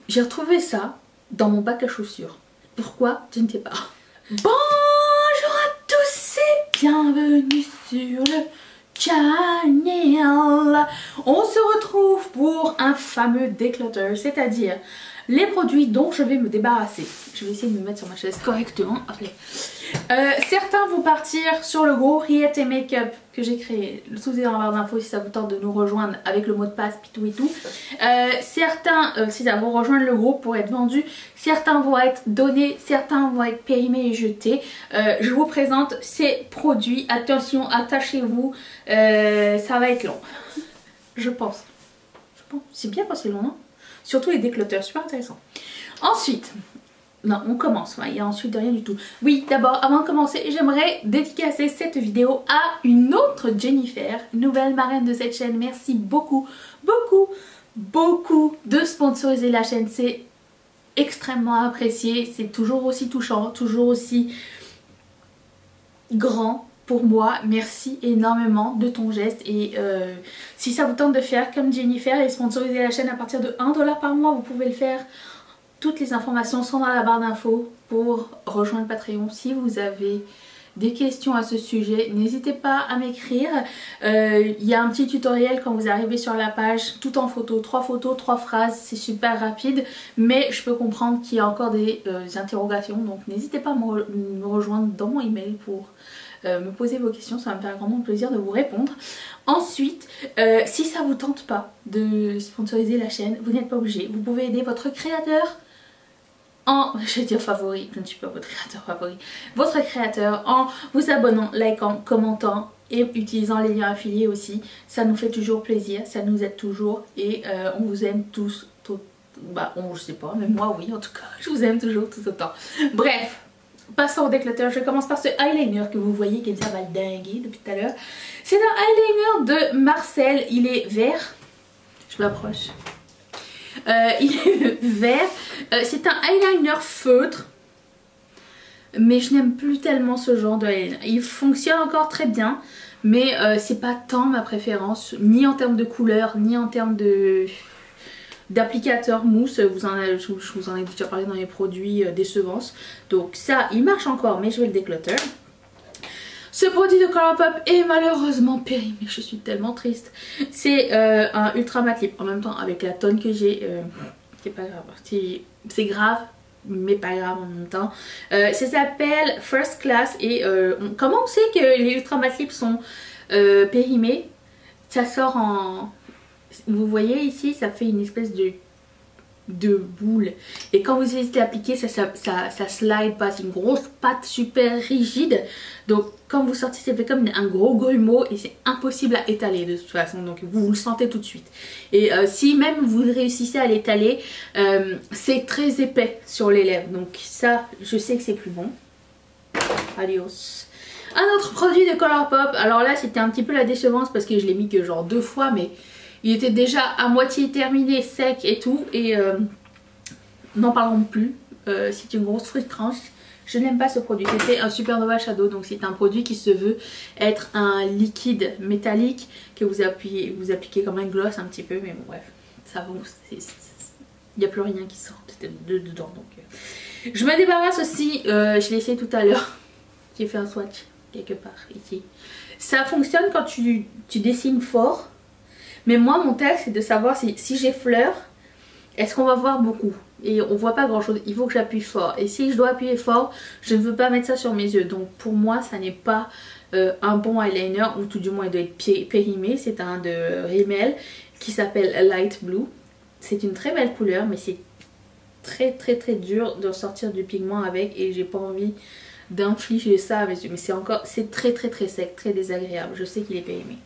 J'ai retrouvé ça dans mon bac à chaussures. Pourquoi? Je ne sais pas. Bonjour à tous et bienvenue sur le channel. On se retrouve pour un fameux déclutter, c'est-à-dire les produits dont je vais me débarrasser. Je vais essayer de me mettre sur ma chaise correctement. Certains vont partir sur le gros Riette et Make-up que j'ai créé. Tout est dans la barre d'infos si ça vous tente de nous rejoindre avec le mot de passe, pitou et tout. Certains, si ça vous rejoindre le groupe pour être vendus, certains vont être donnés, certains vont être périmés et jetés. Je vous présente ces produits. Attention, attachez-vous, ça va être long. Je pense. C'est bien quand c'est long, non? Surtout les déclutters, super intéressant. Ensuite, non, on commence, il y a ensuite rien du tout. Oui, d'abord, avant de commencer, j'aimerais dédicacer cette vidéo à une autre Jennifer, nouvelle marraine de cette chaîne. Merci beaucoup, beaucoup, beaucoup de sponsoriser la chaîne. C'est extrêmement apprécié, c'est toujours aussi touchant, toujours aussi grand. Pour moi, merci énormément de ton geste et si ça vous tente de faire comme Jennifer et sponsoriser la chaîne à partir de 1$ par mois, vous pouvez le faire. Toutes les informations sont dans la barre d'infos pour rejoindre Patreon. Si vous avez des questions à ce sujet, n'hésitez pas à m'écrire. Il y a un petit tutoriel quand vous arrivez sur la page, tout en photo, 3 phrases, c'est super rapide. Mais je peux comprendre qu'il y a encore des interrogations, donc n'hésitez pas à me rejoindre dans mon email pour me poser vos questions, ça va me faire grandement plaisir de vous répondre. Ensuite, si ça vous tente pas de sponsoriser la chaîne, vous n'êtes pas obligé. Vous pouvez aider votre créateur en, je vais dire favori, je ne suis pas votre créateur favori, votre créateur en vous abonnant, likant, commentant et utilisant les liens affiliés aussi. Ça nous fait toujours plaisir, ça nous aide toujours et on vous aime tous, je sais pas, mais moi oui en tout cas, je vous aime toujours tout autant. Bref. Passons au déclutter, je commence par ce eyeliner que vous voyez qui est déjà valdingué depuis tout à l'heure. C'est un eyeliner de Marcel, il est vert. Je m'approche. Il est vert. C'est un eyeliner feutre. Mais je n'aime plus tellement ce genre de eyeliner. Il fonctionne encore très bien. Mais c'est pas tant ma préférence. Ni en termes de couleur, ni en termes d'applicateur mousse, je vous en ai déjà parlé dans les produits décevance. Donc ça, il marche encore, mais je vais le déclutter. Ce produit de Colourpop est malheureusement périmé, je suis tellement triste. C'est un ultra matte lip, en même temps avec la tonne que j'ai, c'est pas grave, c'est grave, mais pas grave en même temps. Ça s'appelle First Class et comment on sait que les ultra matte lips sont périmés? Ça sort en... Vous voyez ici, ça fait une espèce de boule. Et quand vous essayez d'appliquer, ça slide pas. C'est une grosse pâte super rigide. Donc quand vous sortez, ça fait comme un gros grumeau et c'est impossible à étaler de toute façon. Donc vous le sentez tout de suite. Et si même vous réussissez à l'étaler, c'est très épais sur les lèvres. Donc ça, je sais que c'est plus bon. Adios. Un autre produit de Colourpop. Alors là, c'était un petit peu la décevance parce que je l'ai mis que genre 2 fois, mais... Il était déjà à moitié terminé, sec et tout. Et n'en parlons plus. C'est une grosse frustrance. Je n'aime pas ce produit. C'était un Supernova Shadow. Donc c'est un produit qui se veut être un liquide métallique que vous appliquez comme un gloss un petit peu. Mais bon bref. Ça vaut. Il n'y a plus rien qui sort dedans. Donc, je me débarrasse aussi. Je l'ai essayé tout à l'heure. J'ai fait un swatch quelque part ici. Ça fonctionne quand tu dessines fort. Mais moi mon test c'est de savoir si j'effleure, est-ce qu'on va voir beaucoup? Et on voit pas grand chose, il faut que j'appuie fort. Et si je dois appuyer fort, je ne veux pas mettre ça sur mes yeux. Donc pour moi ça n'est pas un bon eyeliner, ou tout du moins il doit être périmé. C'est un de Rimmel qui s'appelle Light Blue. C'est une très belle couleur mais c'est très dur de sortir du pigment avec. Et j'ai pas envie d'infliger ça à mes yeux. Mais c'est très sec, très désagréable. Je sais qu'il est périmé.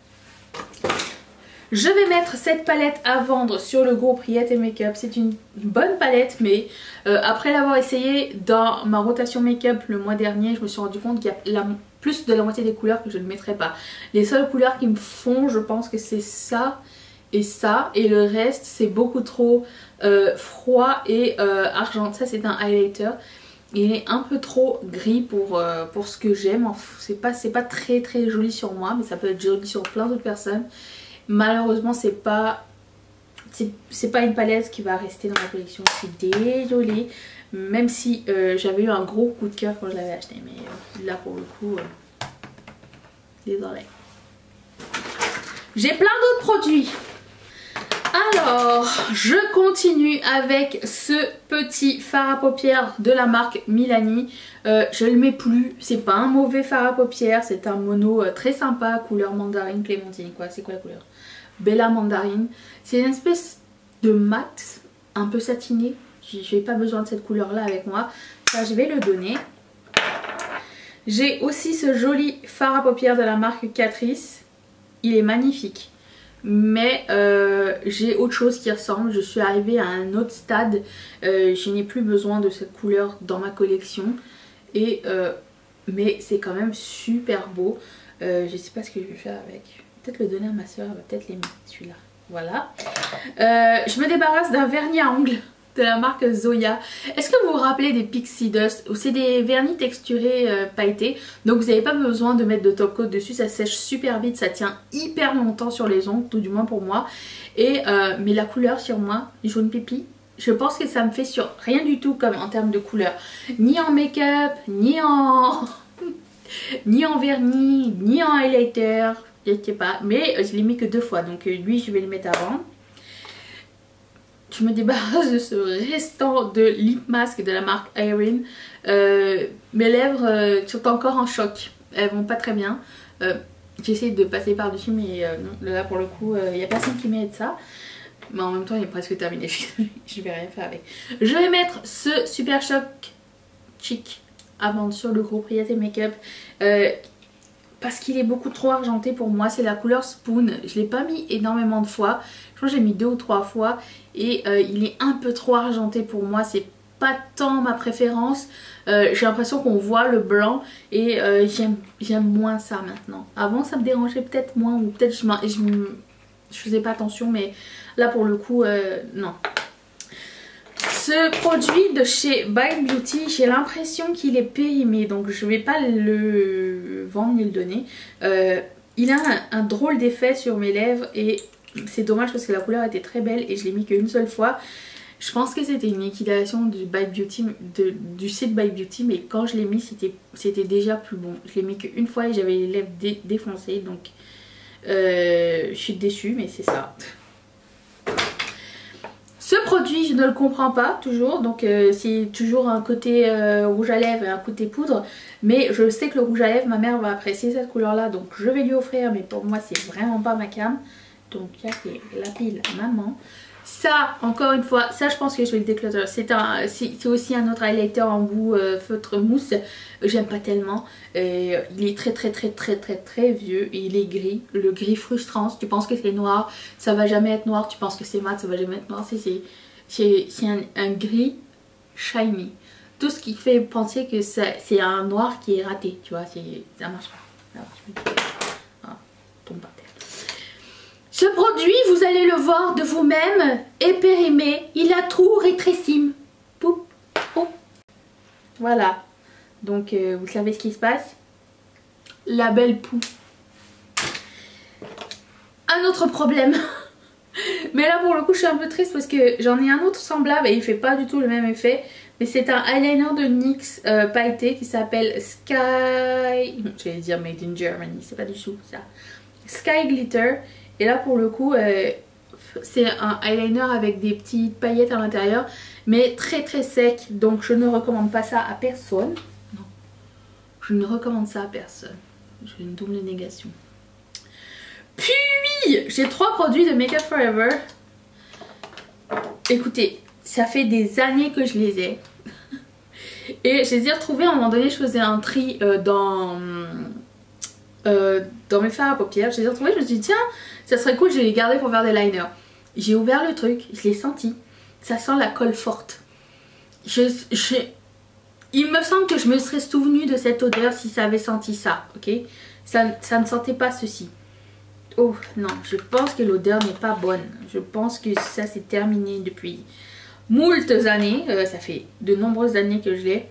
Je vais mettre cette palette à vendre sur le groupe Riette et Make-up. C'est une bonne palette, mais après l'avoir essayé dans ma rotation make-up le mois dernier, je me suis rendu compte qu'il y a plus de la moitié des couleurs que je ne mettrai pas. Les seules couleurs qui me font, je pense que c'est ça, et le reste c'est beaucoup trop froid et argent. Ça c'est un highlighter. Il est un peu trop gris pour ce que j'aime. C'est pas très joli sur moi, mais ça peut être joli sur plein d'autres personnes. Malheureusement c'est pas c'est pas une palette qui va rester dans la collection. Je suis désolée. Même si j'avais eu un gros coup de cœur quand je l'avais acheté. Mais là pour le coup, désolée. J'ai plein d'autres produits. Alors, je continue avec ce petit fard à paupières de la marque Milani. Je le mets plus, c'est pas un mauvais fard à paupières, c'est un mono très sympa, couleur mandarine clémentine. Quoi, c'est quoi la couleur? Bella mandarine. C'est une espèce de mat, un peu satiné. J'ai pas besoin de cette couleur là avec moi. Ça, je vais le donner. J'ai aussi ce joli fard à paupières de la marque Catrice. Il est magnifique. Mais j'ai autre chose qui ressemble. Je suis arrivée à un autre stade. Je n'ai plus besoin de cette couleur dans ma collection. Mais c'est quand même super beau. Je sais pas ce que je vais faire avec. Peut-être le donner à ma soeur. Elle va peut-être l'aimer celui-là. Voilà. Je me débarrasse d'un vernis à ongles de la marque Zoya. Est-ce que vous vous rappelez des Pixie Dust? C'est des vernis texturés pailletés. Donc vous n'avez pas besoin de mettre de top coat dessus. Ça sèche super vite. Ça tient hyper longtemps sur les ongles. Tout du moins pour moi. Mais la couleur sur moi, jaune pipi, je pense que ça me fait sur rien du tout comme en termes de couleur. Ni en make-up, ni en vernis, ni en highlighter. Je sais pas. Mais je l'ai mis que 2 fois. Donc lui, je vais le mettre avant. Je me débarrasse de ce restant de lip mask de la marque Irene. Mes lèvres sont encore en choc. Elles vont pas très bien. J'essaie de passer par dessus mais non, là pour le coup il n'y a personne qui m'aide ça. Mais en même temps il est presque terminé. Je vais rien faire avec. Je vais mettre ce Super Shock Chic à vendre sur le groupe Priate Makeup. Parce qu'il est beaucoup trop argenté pour moi. C'est la couleur Spoon. Je ne l'ai pas mis énormément de fois. Je crois que j'ai mis 2 ou 3 fois. Et il est un peu trop argenté pour moi. C'est pas tant ma préférence. J'ai l'impression qu'on voit le blanc. Et j'aime moins ça maintenant. Avant ça me dérangeait peut-être moins. Ou peut-être je faisais pas attention. Mais là pour le coup non. Ce produit de chez Bite Beauty, j'ai l'impression qu'il est périmé, donc je vais pas le vendre ni le donner. Il a un drôle d'effet sur mes lèvres et c'est dommage parce que la couleur était très belle et je l'ai mis qu'une seule fois. Je pense que c'était une liquidation du Bite Beauty, du site Bite Beauty, mais quand je l'ai mis c'était déjà plus bon. Je l'ai mis qu'une fois et j'avais les lèvres défoncées, donc je suis déçue, mais c'est ça. Ce produit, je ne le comprends pas toujours, donc c'est toujours un côté rouge à lèvres et un côté poudre. Mais je sais que le rouge à lèvres, ma mère va apprécier cette couleur là, donc je vais lui offrir. Mais pour moi, c'est vraiment pas ma cam. Donc il y a la pile maman. Ça, encore une fois, ça je pense que je vais le déclutter. C'est aussi un autre highlighter en goût feutre mousse. J'aime pas tellement. Il est très vieux et il est gris. Le gris frustrant. Si tu penses que c'est noir, ça va jamais être noir. Tu penses que c'est mat, ça va jamais être noir. C'est un gris shiny. Tout ce qui fait penser que c'est un noir qui est raté. Tu vois, ça marche pas. Ça marche pas. Ah, tombe par terre. Ce produit, vous allez le voir de vous-même, est périmé. Il a tout rétréci. Poup, poup. Voilà. Donc, vous savez ce qui se passe. La belle poux. Un autre problème. Mais là, pour le coup, je suis un peu triste parce que j'en ai un autre semblable et il fait pas du tout le même effet. Mais c'est un eyeliner de NYX pailleté qui s'appelle Sky... J'allais dire Made in Germany, c'est pas du tout ça. Sky Glitter. Et là pour le coup c'est un eyeliner avec des petites paillettes à l'intérieur, mais très sec, donc je ne recommande pas ça à personne. Non, je ne recommande ça à personne. J'ai une double négation. Puis j'ai 3 produits de Make Up For Ever. Écoutez, ça fait des années que je les ai. Et je les ai retrouvés à un moment donné, je faisais un tri dans mes fards à paupières. Je les ai retrouvés, je me suis dit tiens, ça serait cool, je vais les garder pour faire des liners. J'ai ouvert le truc, je l'ai senti. Ça sent la colle forte. Il me semble que je me serais souvenu de cette odeur si ça avait senti ça, ok? Ça ne sentait pas ceci. Oh non, je pense que l'odeur n'est pas bonne. Je pense que ça s'est terminé depuis moultes années. Ça fait de nombreuses années que je l'ai.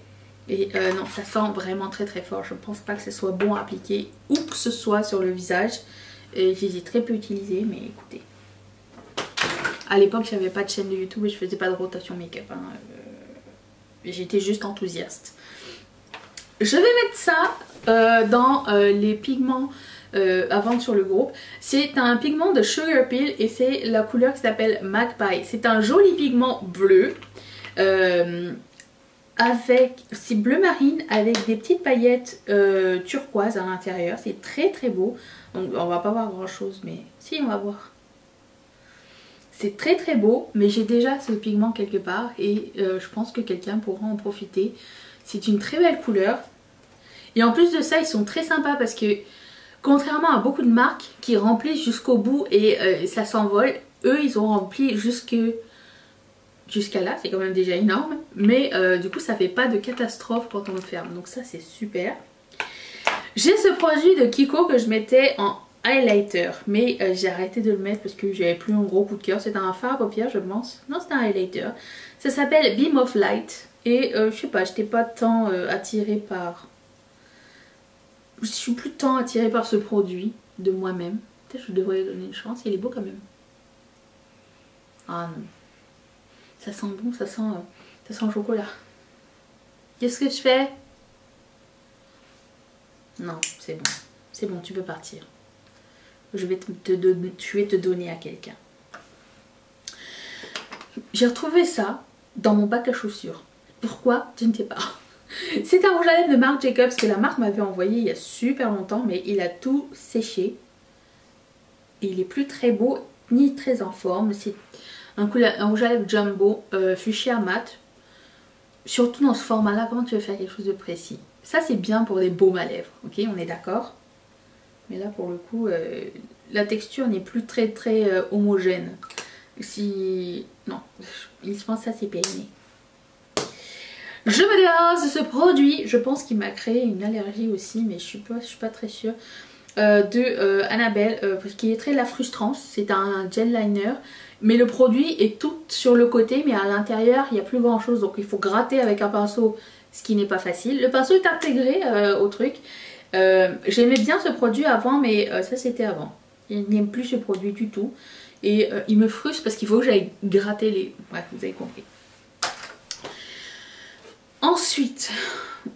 Et non, ça sent vraiment très fort. Je pense pas que ce soit bon à appliquer où que ce soit sur le visage. Je les ai très peu utilisés, mais écoutez. À l'époque j'avais pas de chaîne de YouTube et je faisais pas de rotation make-up. Hein. J'étais juste enthousiaste. Je vais mettre ça dans les pigments à vendre sur le groupe. C'est un pigment de Sugar Peel et c'est la couleur qui s'appelle Magpie. C'est un joli pigment bleu. C'est bleu marine avec des petites paillettes turquoise à l'intérieur. C'est très très beau. Donc on va pas voir grand chose, mais si, on va voir. C'est très très beau, mais j'ai déjà ce pigment quelque part et je pense que quelqu'un pourra en profiter. C'est une très belle couleur. Et en plus de ça, ils sont très sympas parce que contrairement à beaucoup de marques qui remplissent jusqu'au bout et ça s'envole, eux ils ont rempli jusqu'à là, c'est quand même déjà énorme. Mais du coup ça fait pas de catastrophe quand on le ferme, donc ça c'est super. J'ai ce produit de Kiko que je mettais en highlighter, mais j'ai arrêté de le mettre parce que j'avais plus un gros coup de cœur. C'est un fard à paupières je pense, non c'est un highlighter. Ça s'appelle Beam of Light et je sais pas, j'étais pas tant attirée par... Je suis plus tant attirée par ce produit de moi-même. Peut-être que je devrais lui donner une chance, il est beau quand même. Ah non. Ça sent bon, ça sent le chocolat. Qu'est-ce que je fais? Non, c'est bon. C'est bon, tu peux partir. Je vais te donner à quelqu'un. J'ai retrouvé ça dans mon bac à chaussures. Pourquoi? Je ne sais pas. C'est un rouge à lèvres de Marc Jacobs que la marque m'avait envoyé il y a super longtemps, mais il a tout séché. Et il est plus très beau ni très en forme. C'est un rouge à lèvres jumbo fuchsia mat. Surtout dans ce format là, comment tu veux faire quelque chose de précis? Ça c'est bien pour des baumes à lèvres, ok, on est d'accord. Mais là pour le coup la texture n'est plus très homogène. Non, je pense que ça c'est périmé. Je me débarrasse de ce produit. Je pense qu'il m'a créé une allergie aussi, mais je suis pas très sûre. De Annabelle, qui est très la frustrance. C'est un gel liner, mais le produit est tout sur le côté, mais à l'intérieur il n'y a plus grand chose. Donc il faut gratter avec un pinceau, ce qui n'est pas facile. Le pinceau est intégré au truc. J'aimais bien ce produit avant, mais ça c'était avant. Je n'aime plus ce produit du tout. Et il me frustre parce qu'il faut que j'aille gratter les... Ouais, vous avez compris. Ensuite,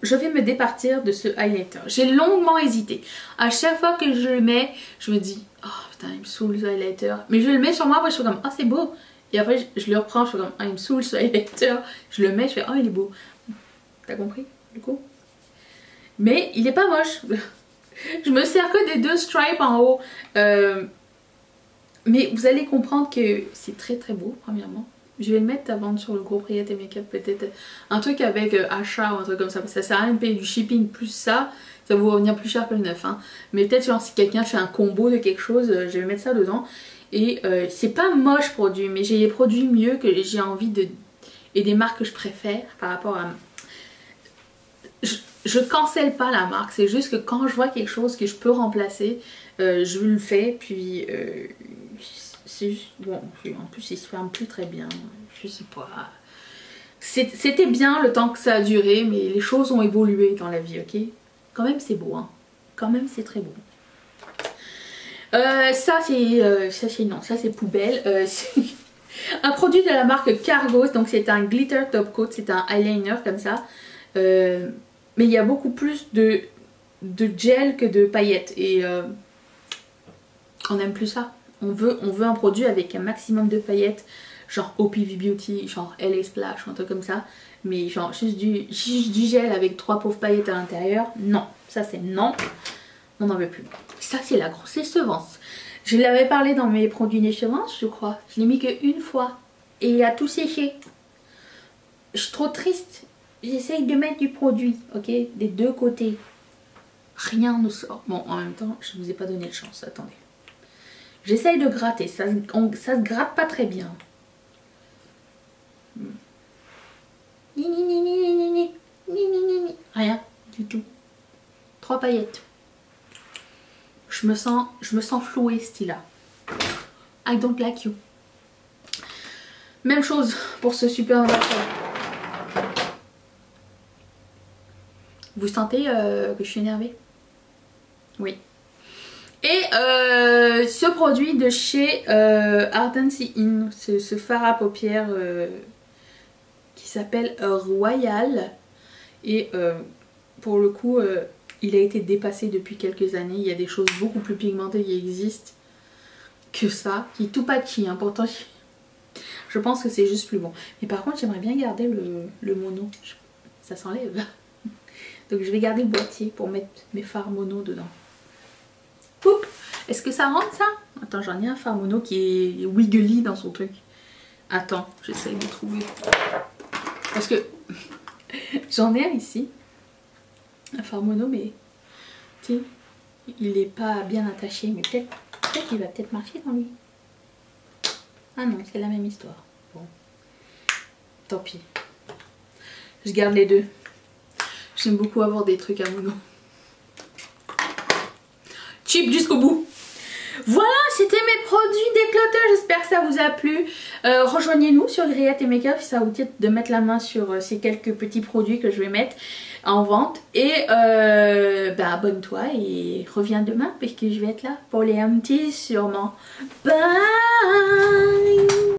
je vais me départir de ce highlighter. J'ai longuement hésité. À chaque fois que je le mets, je me dis, oh putain, il me saoule ce highlighter. Mais je le mets sur moi, après je suis comme, ah c'est beau. Et après je le reprends, je suis comme, ah il me saoule ce highlighter. Je le mets, je fais, oh il est beau. T'as compris du coup? Mais il est pas moche. Je me sers que des deux stripes en haut. Mais vous allez comprendre que c'est très beau, premièrement. Je vais le mettre à vendre sur le groupe Riot et Makeup, peut-être un truc avec achat ou un truc comme ça. Parce que ça sert à rien de payer du shipping plus ça. Ça va vous revenir plus cher que le neuf. Hein. Mais peut-être genre, si quelqu'un fait un combo de quelque chose, je vais mettre ça dedans. Et c'est pas moche produit, mais j'ai des produits mieux que j'ai envie de... Et des marques que je préfère par rapport à... Je cancelle pas la marque, c'est juste que quand je vois quelque chose que je peux remplacer, je le fais. Puis... c'est juste... Bon, en plus il se ferme plus très bien, je sais pas. C'était bien le temps que ça a duré, mais les choses ont évolué dans la vie, ok? Quand même c'est beau, hein. Quand même c'est très beau. Ça c'est poubelle. C'est un produit de la marque Cargos, donc c'est un glitter top coat, c'est un eyeliner comme ça. Mais il y a beaucoup plus de gel que de paillettes et on n'aime plus ça. On veut un produit avec un maximum de paillettes, genre OPV Beauty, genre LA Splash, un truc comme ça. Mais genre juste du gel avec 3 pauvres paillettes à l'intérieur, non. Ça c'est non, on n'en veut plus. Ça c'est la grosse décevance. Je l'avais parlé dans mes produits décevances, je crois. Je l'ai mis qu'une fois et il a tout séché. Je suis trop triste. J'essaye de mettre du produit, ok, des deux côtés. Rien ne sort. Bon, en même temps, je ne vous ai pas donné de chance, attendez. J'essaye de gratter, ça se gratte pas très bien. Rien du tout. 3 paillettes. Je me sens flouée, ce style-là. I don't like you. Même chose pour ce super anniversaire. Vous sentez que je suis énervée? Oui. Et ce produit de chez Ardency In, ce fard à paupières qui s'appelle Royal. Et pour le coup, il a été dépassé depuis quelques années. Il y a des choses beaucoup plus pigmentées qui existent que ça, qui est tout patchy, hein. Pourtant je pense que c'est juste plus bon. Mais par contre j'aimerais bien garder le mono, ça s'enlève. Donc je vais garder le boîtier pour mettre mes fards mono dedans. Poup. Est-ce que ça rentre ça? Attends, j'en ai un fard mono qui est wiggly dans son truc. Attends, j'essaye de trouver. Parce que j'en ai un ici, un fard mono, mais tu sais, il n'est pas bien attaché, mais peut-être qu'il va peut-être marcher dans lui. Ah non, c'est la même histoire. Bon, tant pis. Je garde les deux. J'aime beaucoup avoir des trucs à mono. Cheap jusqu'au bout. Voilà, c'était mes produits déclutter. J'espère que ça vous a plu. Rejoignez-nous sur Grillette et Makeup si ça vous dit de mettre la main sur ces quelques petits produits que je vais mettre en vente. Et abonne-toi et reviens demain parce que je vais être là pour les empties sûrement. Bye.